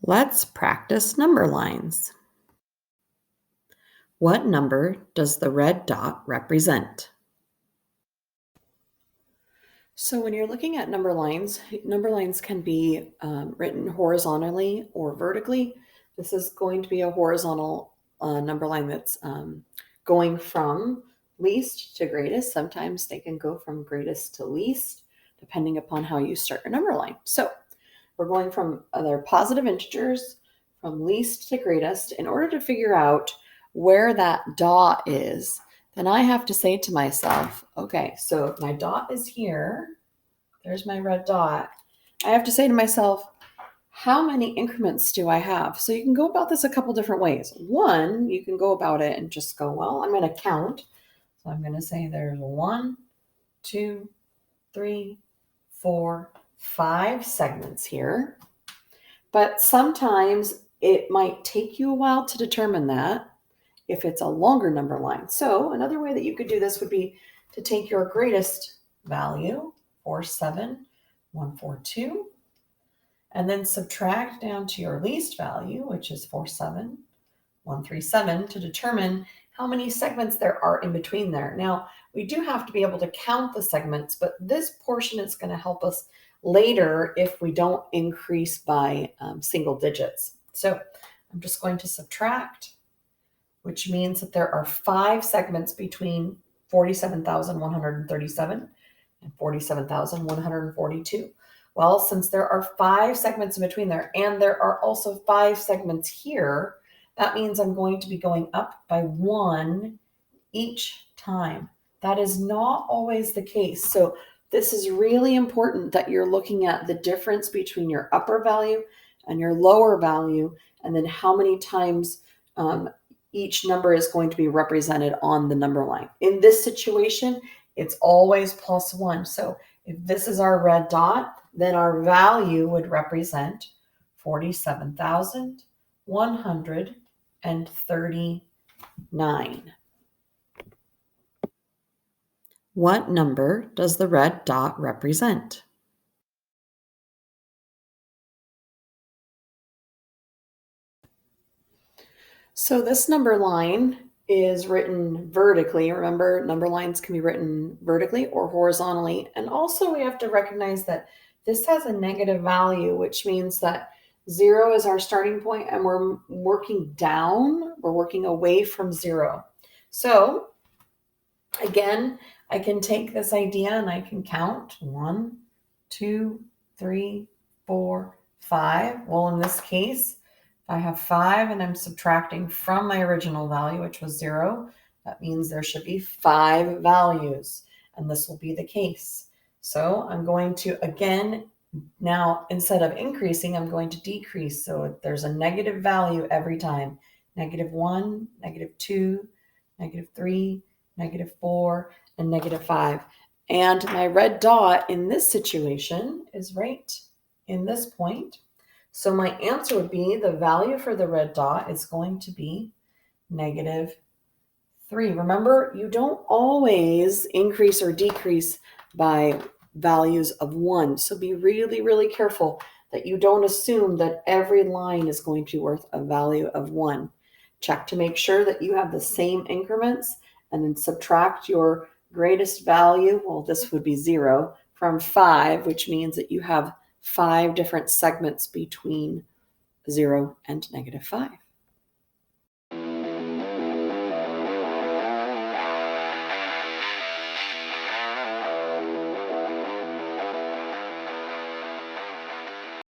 Let's practice number lines. What number does the red dot represent? So when you're looking at number lines can be written horizontally or vertically. This is going to be a horizontal number line that's going from least to greatest. Sometimes they can go from greatest to least, depending upon how you start your number line. So we're going from other positive integers from least to greatest. In order to figure out where that dot is, then I have to say to myself, okay, so if my dot is here, there's my red dot. I have to say to myself, how many increments do I have? So you can go about this a couple different ways. One, you can go about it and just go, well, I'm going to count. So I'm going to say there's 1, 2, 3, 4, 5 segments here. But sometimes it might take you a while to determine that if it's a longer number line. So another way that you could do this would be to take your greatest value, 47142, and then subtract down to your least value, which is 47137, to determine how many segments there are in between there. Now, we do have to be able to count the segments, but this portion is going to help us later if we don't increase by single digits. So I'm just going to subtract, which means that there are 5 segments between 47,137 and 47,142. Well, since there are 5 segments in between there, and there are also 5 segments here, that means I'm going to be going up by 1 each time. That is not always the case. So this is really important that you're looking at the difference between your upper value and your lower value, and then how many times each number is going to be represented on the number line. In this situation, it's always +1. So if this is our red dot, then our value would represent 47,139. What number does the red dot represent? So this number line is written vertically. Remember, number lines can be written vertically or horizontally. And also we have to recognize that this has a negative value, which means that 0 is our starting point and we're working down, we're working away from 0. So again, I can take this idea and I can count 1, 2, 3, 4, 5. Well, in this case, if I have 5 and I'm subtracting from my original value, which was 0, that means there should be 5 values, and this will be the case. So I'm going to, again, now instead of increasing, I'm going to decrease. So there's a negative value every time. -1, -2, -3, -4, and -5. And my red dot in this situation is right in this point. So my answer would be the value for the red dot is going to be -3. Remember, you don't always increase or decrease by values of 1. So be really, really careful that you don't assume that every line is going to be worth a value of 1. Check to make sure that you have the same increments, and then subtract your greatest value, well, this would be 0, from 5, which means that you have 5 different segments between 0 and -5.